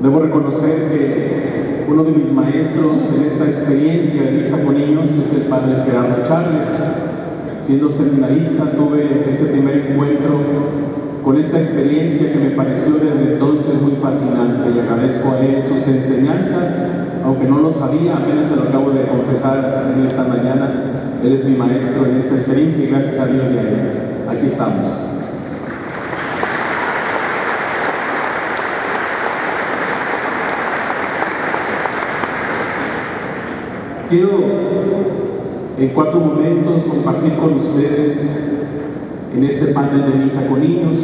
Debo reconocer que uno de mis maestros en esta experiencia de misa con niños es el padre Gerardo Charles. Siendo seminarista tuve ese primer encuentro con esta experiencia que me pareció desde entonces muy fascinante, y agradezco a él sus enseñanzas, aunque no lo sabía, apenas se lo acabo de confesar en esta mañana. Él es mi maestro en esta experiencia y gracias a Dios y a él, aquí estamos. Quiero en 4 momentos compartir con ustedes en este panel de misa con niños.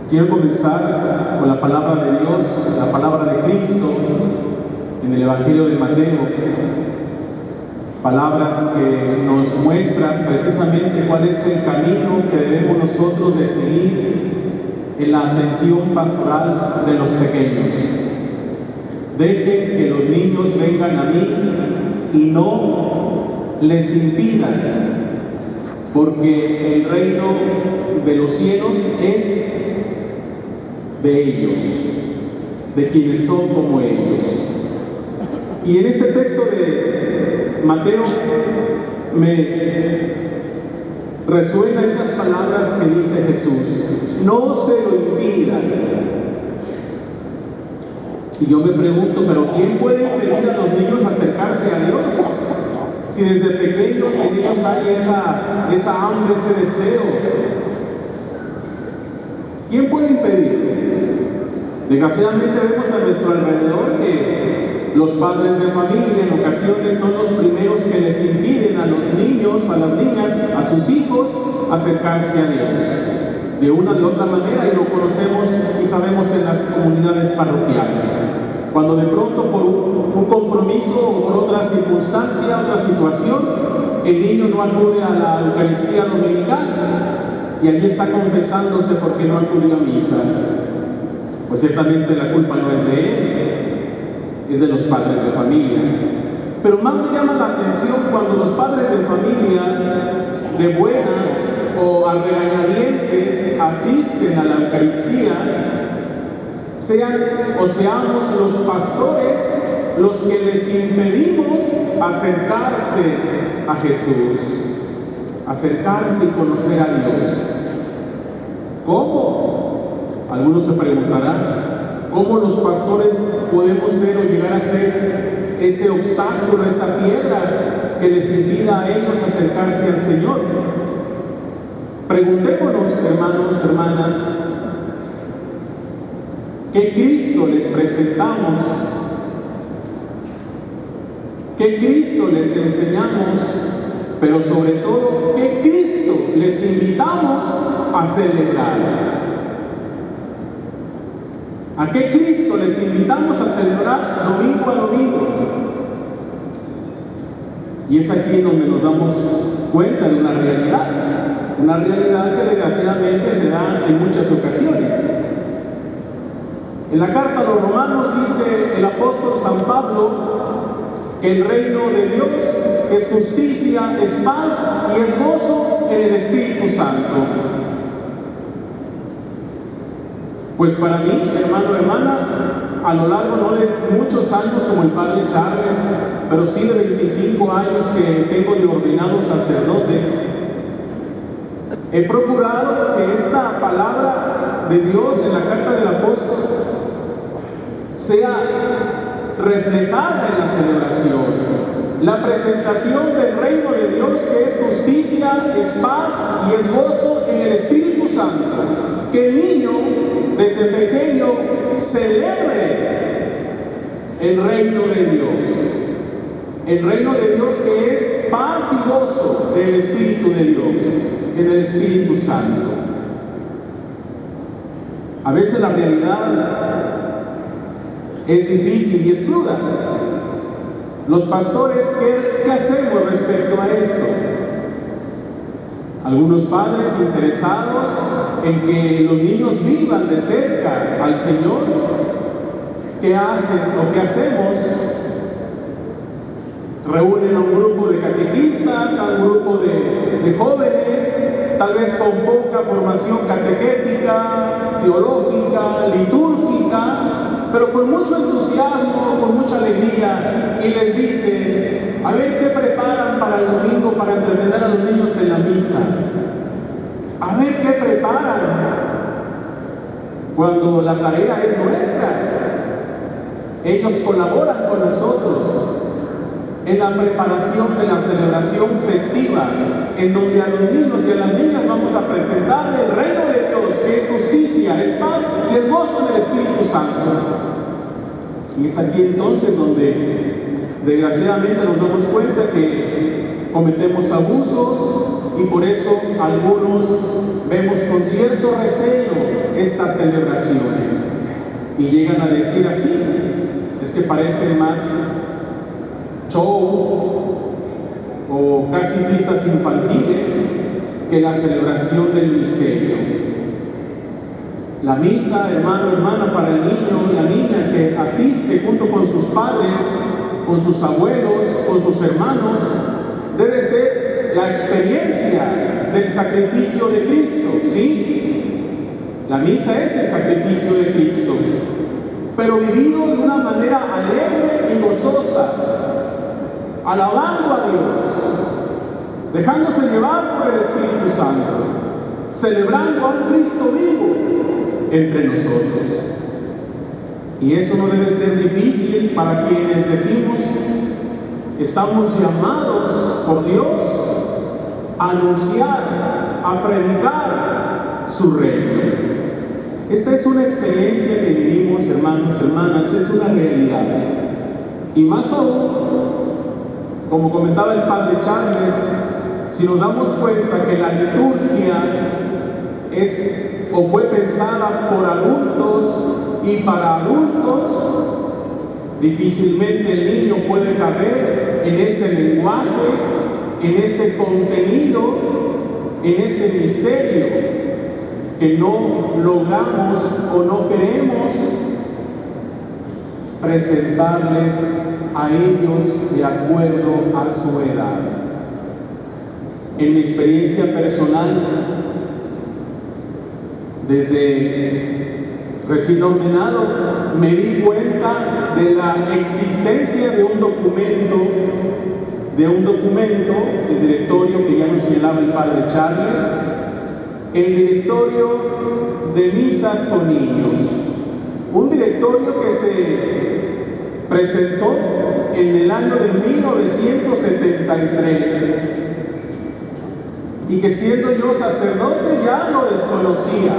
Quiero comenzar con la palabra de Dios, la palabra de Cristo en el Evangelio de Mateo. Palabras que nos muestran precisamente cuál es el camino que debemos nosotros de seguir en la atención pastoral de los pequeños. Dejen que los niños vengan a mí y no les impidan, porque el reino de los cielos es de ellos, de quienes son como ellos. Y en ese texto de Mateo me resuenan esas palabras que dice Jesús: no se lo impidan. Y yo me pregunto, ¿pero quién puede impedir a los niños acercarse a Dios? Si desde pequeños en ellos hay esa hambre, ese deseo. ¿Quién puede impedir? Desgraciadamente vemos a nuestro alrededor que los padres de familia en ocasiones son los primeros que les impiden a los niños, a las niñas, a sus hijos acercarse a Dios. De una de otra manera, y lo conocemos y sabemos en las comunidades parroquiales. Cuando de pronto por un compromiso o por otra circunstancia, otra situación, el niño no acude a la Eucaristía dominical y allí está confesándose porque no acudió a misa. Pues ciertamente la culpa no es de él, es de los padres de familia. Pero más me llama la atención cuando los padres de familia, de buenas o a regañadientes, asisten a la Eucaristía, seamos los pastores los que les impedimos acercarse a Jesús, acercarse y conocer a Dios. ¿Cómo? Algunos se preguntarán, ¿cómo los pastores podemos ser o llegar a ser ese obstáculo, esa piedra que les impida a ellos acercarse al Señor? Preguntémonos, hermanos, hermanas, ¿qué Cristo les presentamos? ¿Qué Cristo les enseñamos? Pero sobre todo, ¿qué Cristo les invitamos a celebrar? ¿A qué Cristo les invitamos a celebrar domingo a domingo? Y es aquí donde nos damos cuenta de una realidad que desgraciadamente se da en muchas ocasiones. En la carta a los Romanos dice el apóstol San Pablo que el reino de Dios es justicia, es paz y es gozo en el Espíritu Santo. Pues para mí, hermano, hermana, a lo largo no de muchos años como el padre Charles, pero sí de 25 años que tengo de ordenado sacerdote, he procurado que esta palabra de Dios en la carta del apóstol sea reflejada en la celebración. La presentación del reino de Dios, que es justicia, es paz y es gozo en el Espíritu Santo. Que el niño desde pequeño celebre el reino de Dios. El reino de Dios que es paz y gozo del Espíritu de Dios, en el Espíritu Santo. A veces la realidad es difícil y es cruda. Los pastores, ¿qué hacemos respecto a esto? Algunos padres interesados en que los niños vivan de cerca al Señor, ¿qué hacen o qué hacemos? Reúnen a un grupo de catequistas, a un grupo de jóvenes, tal vez con poca formación catequética, teológica, litúrgica, pero con mucho entusiasmo, con mucha alegría, y les dice: a ver qué preparan para el domingo para entretener a los niños en la misa. A ver qué preparan, cuando la tarea es nuestra. Ellos colaboran con nosotros en la preparación de la celebración festiva, en donde a los niños y a las niñas vamos a presentarle el reino de Dios, que es justicia, es paz y es gozo en el Espíritu Santo. Y es aquí entonces donde desgraciadamente nos damos cuenta que cometemos abusos, y por eso algunos vemos con cierto recelo estas celebraciones y llegan a decir así: es que parece más show o casi fiestas infantiles que la celebración del misterio. La misa, hermano, hermana, para el niño y la niña que asiste junto con sus padres, con sus abuelos, con sus hermanos, debe ser la experiencia del sacrificio de Cristo, ¿sí? La misa es el sacrificio de Cristo, pero vivido de una manera alegre y gozosa, alabando a Dios, dejándose llevar por el Espíritu Santo, celebrando a un Cristo vivo entre nosotros. Y eso no debe ser difícil para quienes decimos: estamos llamados por Dios a anunciar, a predicar su reino. Esta es una experiencia que vivimos, hermanos, hermanas, es una realidad. Y más aún, como comentaba el Padre Charles, si nos damos cuenta que la liturgia es o fue pensada por adultos y para adultos, difícilmente el niño puede caber en ese lenguaje, en ese contenido, en ese misterio que no logramos o no queremos presentarles a ellos de acuerdo a su edad. En mi experiencia personal, desde recién ordenado, me di cuenta de la existencia de un documento, el directorio que ya nos señalaba el Padre Charles, el directorio de misas con niños, un directorio que se presentó en el año de 1973 y que, siendo yo sacerdote, ya lo desconocía.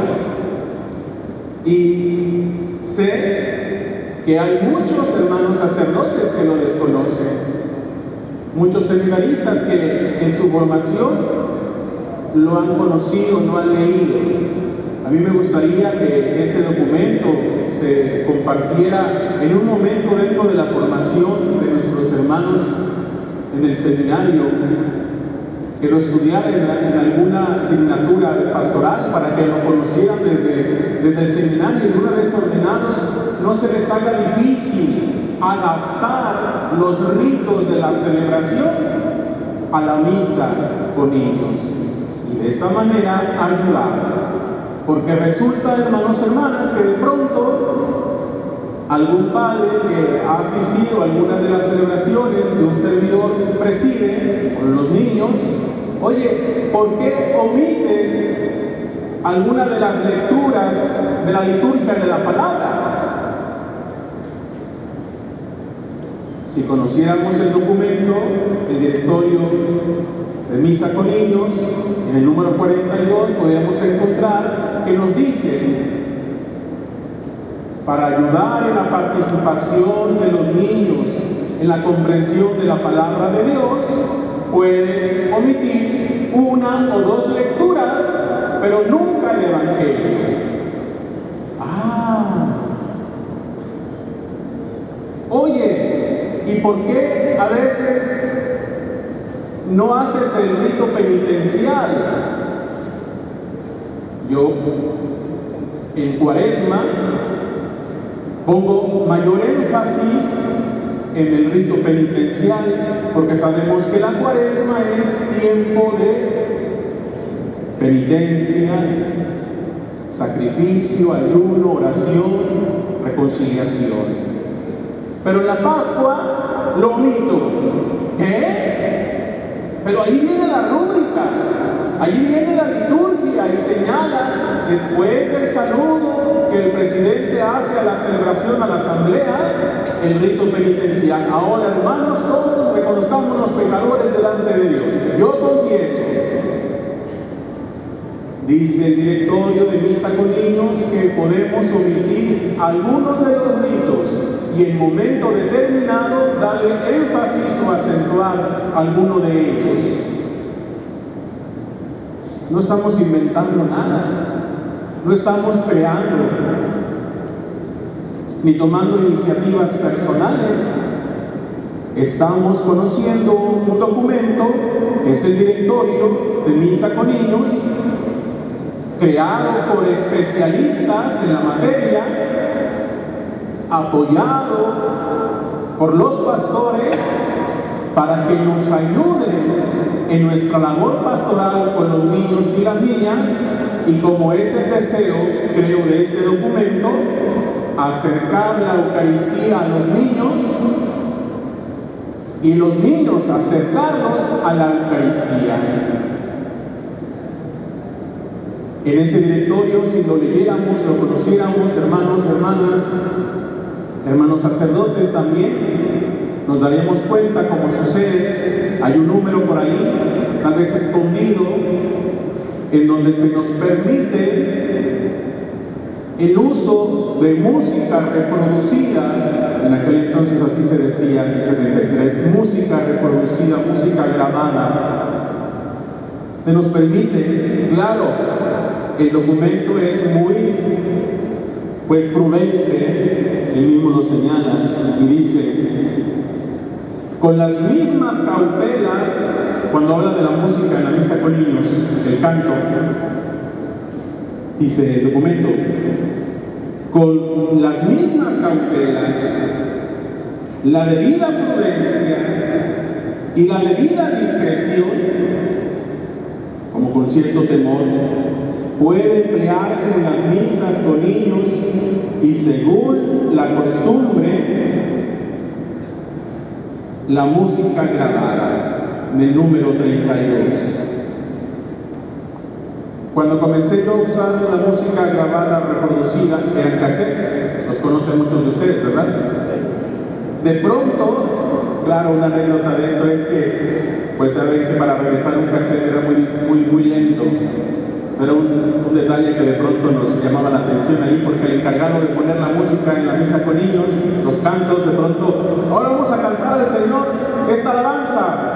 Y sé que hay muchos hermanos sacerdotes que lo desconocen, muchos seminaristas que en su formación lo han conocido, lo han leído. A mí me gustaría que este documento se compartiera en un momento dentro de la formación de nuestros hermanos en el seminario, que lo estudiaran en alguna asignatura pastoral para que lo conocieran desde el seminario, y una vez ordenados no se les haga difícil adaptar los ritos de la celebración a la misa con niños, y de esa manera ayudar. Porque resulta, hermanos, hermanas, que de pronto algún padre que ha asistido a alguna de las celebraciones que un servidor preside con los niños: oye, ¿por qué omites alguna de las lecturas de la liturgia de la palabra? Si conociéramos el documento, el directorio de misa con niños, en el número 42 podríamos encontrar que nos dice: para ayudar en la participación de los niños en la comprensión de la palabra de Dios, puede omitir una o dos lecturas, pero nunca el Evangelio. Oye, ¿y por qué a veces no haces el rito penitencial? Yo en Cuaresma pongo mayor énfasis en el rito penitencial, porque sabemos que la Cuaresma es tiempo de penitencia, sacrificio, ayuno, oración, reconciliación. Pero en la Pascua lo omito. ¿Qué? Pero ahí viene la rúbrica, ahí viene la liturgia y señala, después del saludo que el presidente hace a la celebración, a la asamblea, el rito penitencial. Ahora, hermanos, todos reconozcamos los pecadores delante de Dios. Yo confieso, dice el directorio de misa con niños, que podemos omitir algunos de los ritos y en momento determinado darle énfasis o acentuar alguno de ellos. No estamos inventando nada, no estamos creando ni tomando iniciativas personales. Estamos conociendo un documento, que es el directorio de misa con niños, creado por especialistas en la materia, apoyado por los pastores, para que nos ayuden en nuestra labor pastoral con los niños y las niñas, y como es el deseo, creo, de este documento, acercar la Eucaristía a los niños y los niños acercarlos a la Eucaristía. En ese directorio, si lo leyéramos, lo conociéramos, hermanos, hermanas, hermanos sacerdotes también, nos daríamos cuenta, como sucede, hay un número por ahí, tal vez escondido, en donde se nos permite el uso de música reproducida, en aquel entonces así se decía, en el 73, música reproducida, música grabada. Se nos permite, claro, el documento es muy, prudente, él mismo lo señala, y dice, con las mismas cautelas, cuando habla de la música en la misa con niños, el canto, dice el documento, con las mismas cautelas, la debida prudencia y la debida discreción, como con cierto temor, puede emplearse en las misas con niños y según la costumbre, la música grabada, en el número 32. Cuando comencé yo a usar la música grabada, reproducida, eran cassettes, los conocen muchos de ustedes, ¿verdad? De pronto, claro, una anécdota de esto es que, saben que para regresar un cassette era muy lento. Era un detalle que de pronto nos llamaba la atención ahí, porque el encargado de poner la música en la misa con niños, los cantos, de pronto, ahora vamos a cantar al Señor esta alabanza.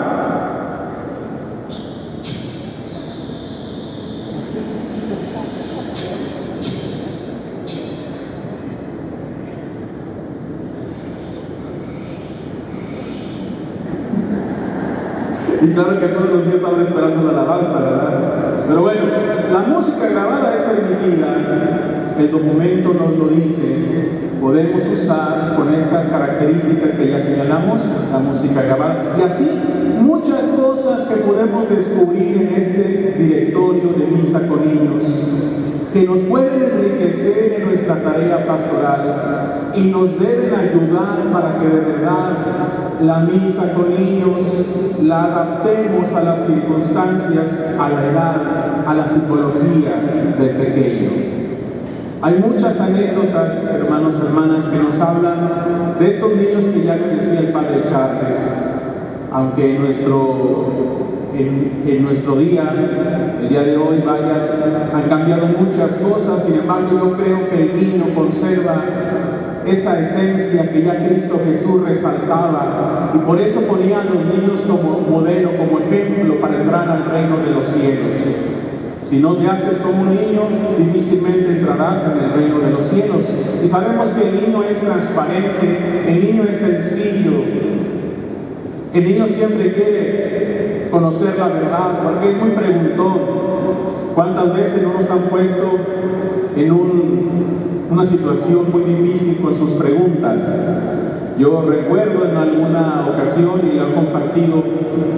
Y claro que todos los niños estaban esperando la alabanza, ¿verdad? Pero bueno, la música grabada es permitida, el documento nos lo dice, podemos usar con estas características que ya señalamos, la música grabada, y así muchas cosas que podemos descubrir en este directorio de misa con niños, que nos pueden enriquecer en nuestra tarea pastoral y nos deben ayudar para que de verdad la misa con niños la adaptemos a las circunstancias, a la edad, a la psicología del pequeño. Hay muchas anécdotas, hermanos, hermanas, que nos hablan de estos niños que ya nos decía el padre Charles, aunque en nuestro día, el día de hoy, han cambiado muchas cosas. Sin embargo, yo creo que el niño conserva esa esencia que ya Cristo Jesús resaltaba, y por eso ponía a los niños como modelo, como ejemplo para entrar al reino de los cielos. Si no te haces como un niño, difícilmente entrarás en el reino de los cielos. Y sabemos que el niño es transparente, el niño es sencillo, el niño siempre quiere conocer la verdad, porque es muy preguntón. ¿Cuántas veces no nos han puesto en una situación muy difícil con sus preguntas? Yo recuerdo en alguna ocasión, y lo he compartido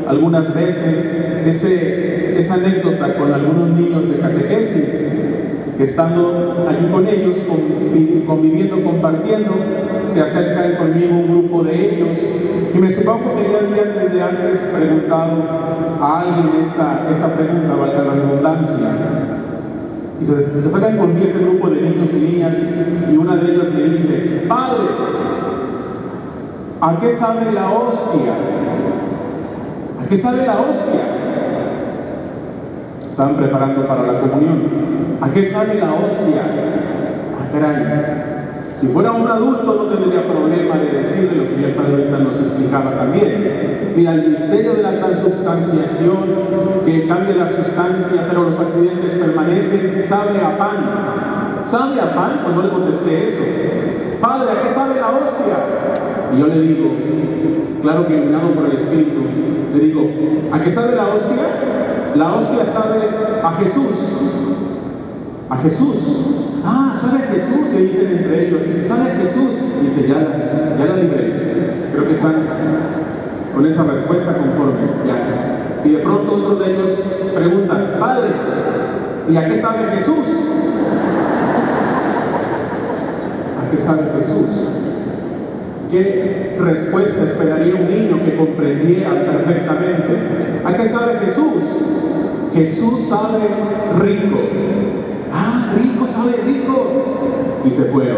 algunas veces, esa anécdota con algunos niños de catequesis, que estando allí con ellos, conviviendo, compartiendo, se acercan conmigo un grupo de ellos y me supongo que ya había desde antes preguntado a alguien esta pregunta, valga la redundancia. Y se acercan conmigo ese grupo de niños y niñas y una de ellos me dice: Padre, ¿a qué sabe la hostia? ¿A qué sabe la hostia? Estaban preparando para la comunión. ¿A qué sabe la hostia? Ah, caray. Si fuera un adulto no tendría problema de decirle lo que ya el Padre ahorita nos explicaba también. Mira, el misterio de la transubstanciación, que cambia la sustancia, pero los accidentes permanecen, sabe a pan. ¿Sabe a pan? Pues no le contesté eso. Padre, ¿a qué sabe la hostia? Y yo le digo, claro que iluminado por el Espíritu, le digo, ¿a qué sabe la hostia? La hostia sabe a Jesús. A Jesús. Ah, sabe a Jesús, se dicen entre ellos. Sabe a Jesús. Dice, ya la libré. Creo que están con esa respuesta conformes. Ya. Y de pronto otro de ellos pregunta, Padre, ¿y a qué sabe Jesús? ¿A qué sabe Jesús? ¿Qué respuesta esperaría un niño que comprendiera perfectamente? ¿A qué sabe Jesús? Jesús sabe rico. Ah, rico, sabe rico. Y se fueron.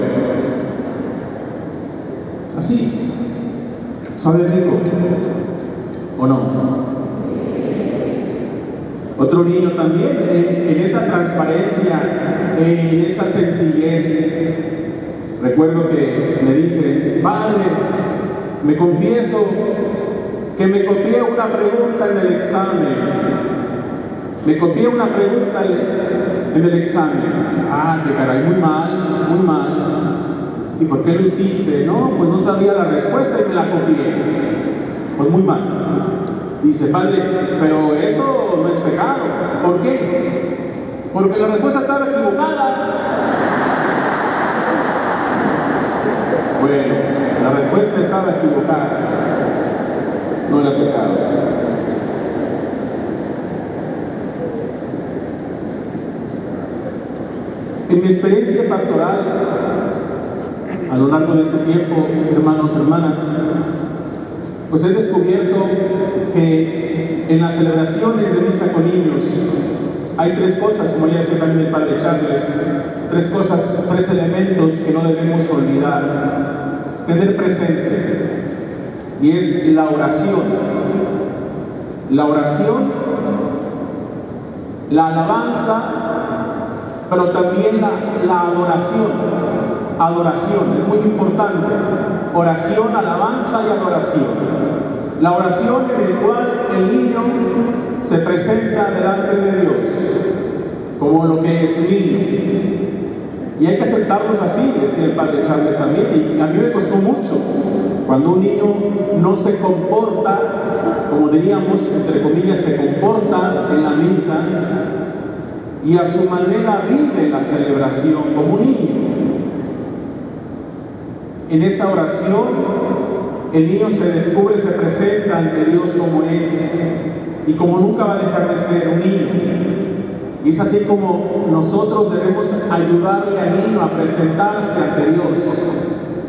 Así. ¿Sabe rico? ¿O no? Otro niño también, en esa transparencia, en esa sencillez. Recuerdo que me dice, Padre, me confieso que me copié una pregunta en el examen. Me copié una pregunta en el examen. Ah, qué caray, muy mal, muy mal. ¿Y por qué lo hiciste? No, pues no sabía la respuesta y me la copié. Pues muy mal. Dice, Padre, pero eso no es pecado. ¿Por qué? Porque la respuesta estaba equivocada. Bueno, la respuesta estaba equivocada. No era pecado. En mi experiencia pastoral, a lo largo de este tiempo, hermanos, hermanas, pues he descubierto que en las celebraciones de misa con niños hay tres cosas, como ya decía también el Padre Charles, tres elementos que no debemos olvidar, tener presente, y es la oración, la alabanza, pero también la adoración, es muy importante, oración, alabanza y adoración. La oración en la cual el niño se presenta delante de Dios, como lo que es un niño. Y hay que aceptarlos así, decía el Padre Charles también, y a mí me costó mucho, cuando un niño no se comporta, como diríamos, entre comillas, se comporta en la misa, y a su manera vive la celebración como un niño. En esa oración, el niño se descubre, se presenta ante Dios como es, y como nunca va a dejar de ser un niño. Y es así como nosotros debemos ayudarle al niño a presentarse ante Dios.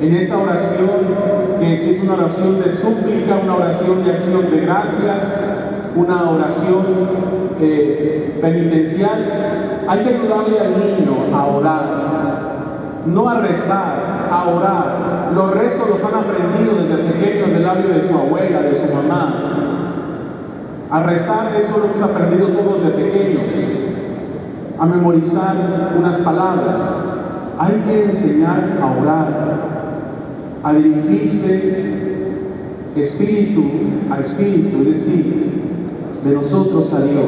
En esa oración, que si es una oración de súplica, una oración de acción de gracias, una oración penitencial, hay que ayudarle al niño a orar, no a rezar, a orar. Los rezos los han aprendido desde pequeños del labio de su abuela, de su mamá. A rezar, eso lo hemos aprendido todos de pequeños, a memorizar unas palabras. Hay que enseñar a orar, a dirigirse espíritu a espíritu, es decir, de nosotros a Dios.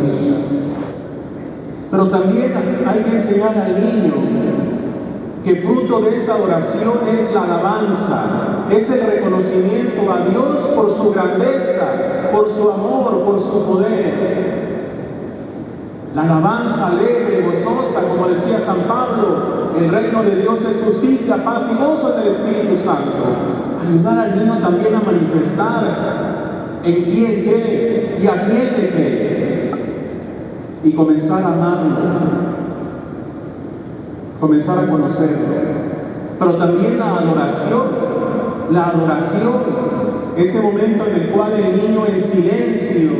Pero también hay que enseñar al niño que fruto de esa oración es la alabanza, es el reconocimiento a Dios por su grandeza, por su amor, por su poder. La alabanza alegre, gozosa, como decía San Pablo, el reino de Dios es justicia, paz y gozo en el Espíritu Santo. Ayudar al niño también a manifestar en quién cree y a quién le cree, y comenzar a amarlo. comenzar a conocerlo. Pero también la adoración, ese momento en el cual el niño en silencio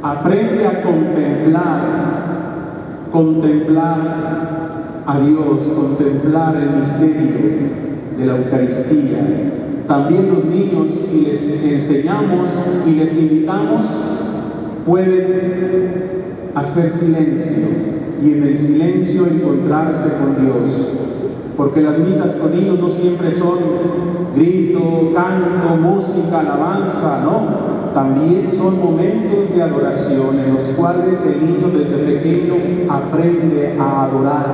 aprende a contemplar a Dios, contemplar el misterio de la Eucaristía. También los niños, si les enseñamos y les invitamos, pueden hacer silencio y en el silencio encontrarse con Dios. Porque las misas con niños no siempre son grito, canto, música, alabanza, no. También son momentos de adoración en los cuales el niño desde pequeño aprende a adorar,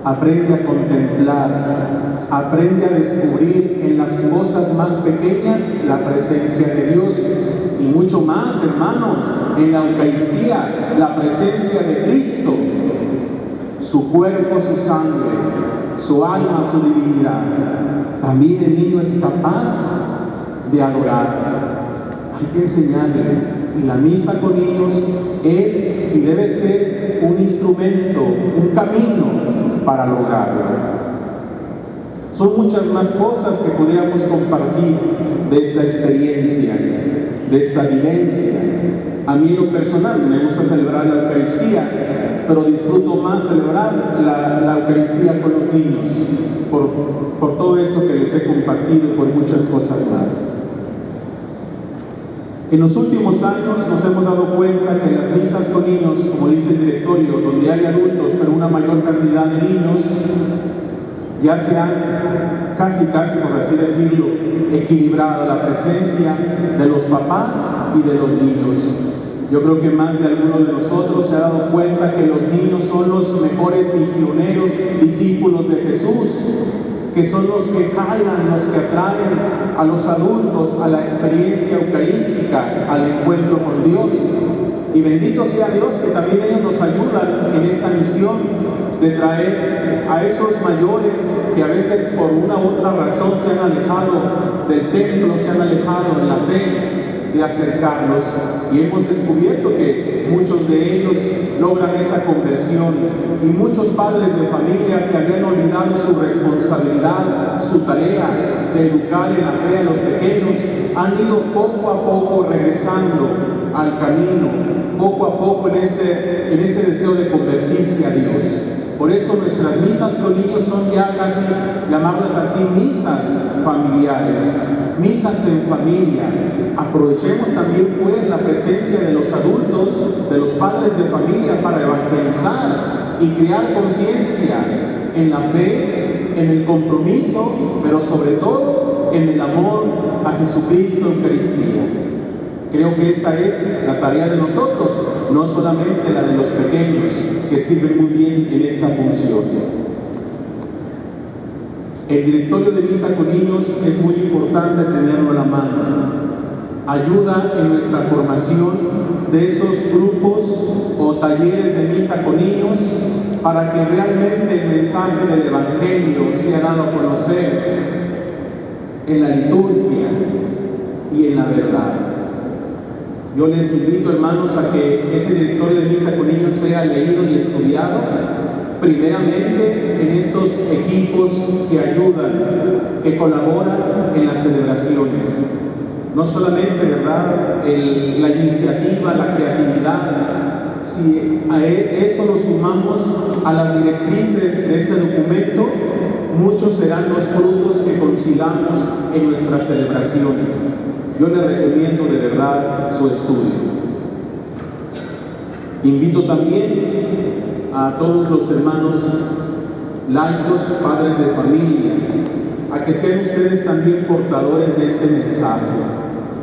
aprende a contemplar, aprende a descubrir en las cosas más pequeñas la presencia de Dios y mucho más, hermanos, en la Eucaristía, la presencia de Cristo, su cuerpo, su sangre, su alma, su divinidad. También el niño es capaz de adorar. Hay que enseñarle, y la misa con niños es y debe ser un instrumento, un camino para lograrlo. Son muchas más cosas que podríamos compartir de esta experiencia, de esta vivencia. A mí en lo personal me gusta celebrar la Eucaristía, pero disfruto más celebrar la Eucaristía con los niños, por todo esto que les he compartido y por muchas cosas más. En los últimos años nos hemos dado cuenta que en las misas con niños, como dice el directorio, donde hay adultos pero una mayor cantidad de niños, ya se han casi por así decirlo, equilibrado la presencia de los papás y de los niños. Yo creo que más de alguno de nosotros se ha dado cuenta que los niños son los mejores misioneros, discípulos de Jesús, que son los que jalan, los que atraen a los adultos a la experiencia eucarística, al encuentro con Dios. Y bendito sea Dios que también ellos nos ayudan en esta misión de traer a esos mayores que a veces por una u otra razón se han alejado del templo, se han alejado de la fe, de acercarlos. Y hemos descubierto que muchos de ellos logran esa conversión, y muchos padres de familia que habían olvidado su responsabilidad, su tarea de educar en la fe a los pequeños, han ido poco a poco regresando al camino, poco a poco en ese deseo de convertirse a Dios. Por eso nuestras misas con niños son ya casi, llamarlas así, misas familiares, misas en familia. Aprovechemos también pues la presencia de los adultos, de los padres de familia, para evangelizar y crear conciencia en la fe, en el compromiso, pero sobre todo en el amor a Jesucristo en Eucaristía. Creo que esta es la tarea de nosotros, no solamente la de los pequeños, que sirven muy bien en esta función. El directorio de misa con niños es muy importante tenerlo a la mano. Ayuda en nuestra formación de esos grupos o talleres de misa con niños, para que realmente el mensaje del Evangelio sea dado a conocer en la liturgia y en la verdad. Yo les invito, hermanos, a que ese directorio de misa con niños sea leído y estudiado, primeramente en estos equipos que ayudan, que colaboran en las celebraciones. No solamente, ¿verdad?, la iniciativa, la creatividad. Si a eso lo sumamos a las directrices de este documento, muchos serán los frutos que consigamos en nuestras celebraciones. Yo les recomiendo de verdad su estudio. Invito también a todos los hermanos laicos, padres de familia, a que sean ustedes también portadores de este mensaje,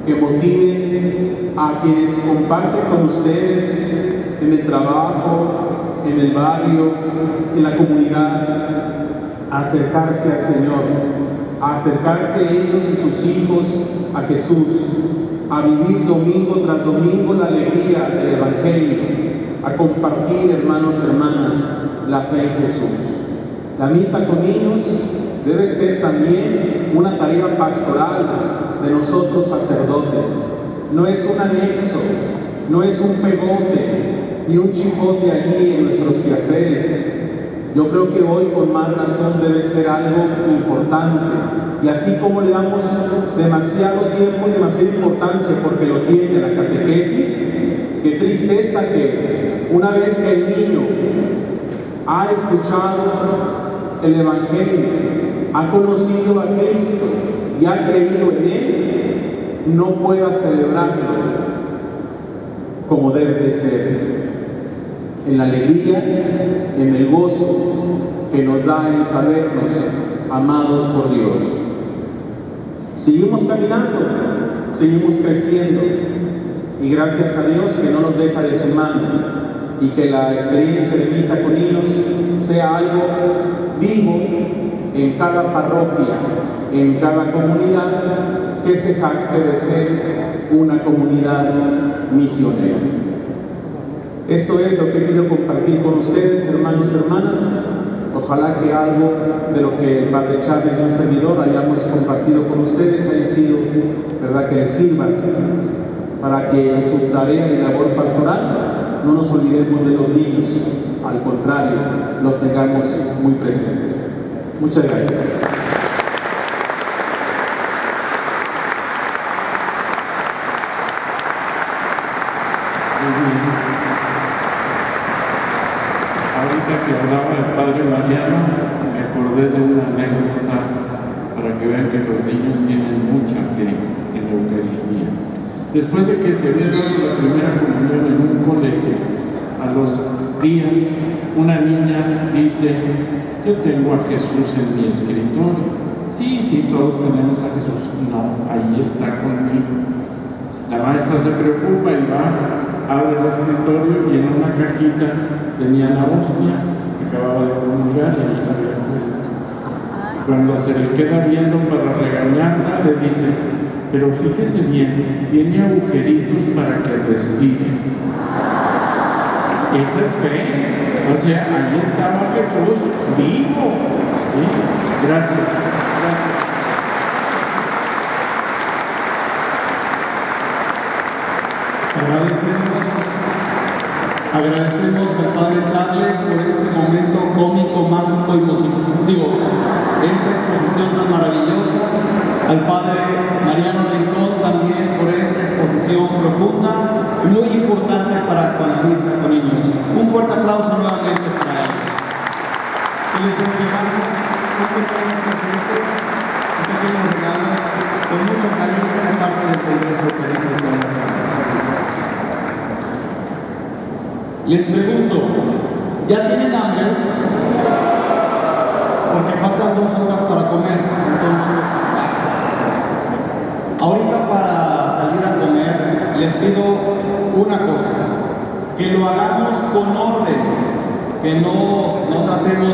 que motiven a quienes comparten con ustedes en el trabajo, en el barrio, en la comunidad, a acercarse al Señor, a acercarse ellos y sus hijos a Jesús, a vivir domingo tras domingo la alegría del Evangelio, a compartir, hermanos, hermanas, la fe en Jesús. La misa con niños debe ser también una tarea pastoral de nosotros sacerdotes. No es un anexo, no es un pegote ni un chipote allí en nuestros quehaceres. Yo creo que hoy con más razón debe ser algo importante. Y así como le damos demasiado tiempo y demasiada importancia porque lo tiene la catequesis, qué tristeza que una vez que el niño ha escuchado el Evangelio, ha conocido a Cristo y ha creído en Él, no pueda celebrarlo como debe de ser, en la alegría, en el gozo que nos da en sabernos amados por Dios. Seguimos caminando, seguimos creciendo, y gracias a Dios que no nos deja de su mano, y que la experiencia de misa con niños sea algo vivo en cada parroquia, en cada comunidad, que se jacte de ser una comunidad misionera. Esto es lo que quiero compartir con ustedes, hermanos y hermanas. Ojalá que algo de lo que el Padre Charles y un servidor hayamos compartido con ustedes haya sido, ¿verdad?, que les sirva para que en su tarea y labor pastoral no nos olvidemos de los niños, al contrario, los tengamos muy presentes. Muchas gracias. Ahorita que hablaba del Padre Mariano, me acordé de una anécdota para que vean que los niños tienen mucha fe en la Eucaristía. Después de que se había dado la primera comunión en un colegio, a los días, una niña dice: yo tengo a Jesús en mi escritorio. Sí, todos tenemos a Jesús. No, ahí está conmigo. La maestra se preocupa y va, abre el escritorio y en una cajita tenía la hostia que acababa de comulgar y ahí la había puesto. Cuando se le queda viendo para regañarla, le dice: pero fíjese bien, tiene agujeritos para que respire. Esa es fe. O sea, ahí estaba Jesús vivo. ¿Sí? Gracias. Agradecemos al Padre Charles por este momento cómico, mágico y positivo, esta exposición tan maravillosa, al Padre Mariano Rincón también por esta exposición profunda y muy importante para con la misa con niños. Un fuerte aplauso nuevamente para ellos. Y les entregamos un pequeño presente, un pequeño regalo con mucho cariño de parte del Congreso Eucarístico Nacional. Les pregunto, ¿ya tienen hambre? Porque faltan 2 horas para comer, entonces ahorita para salir a comer les pido una cosa, que lo hagamos con orden, que no tratemos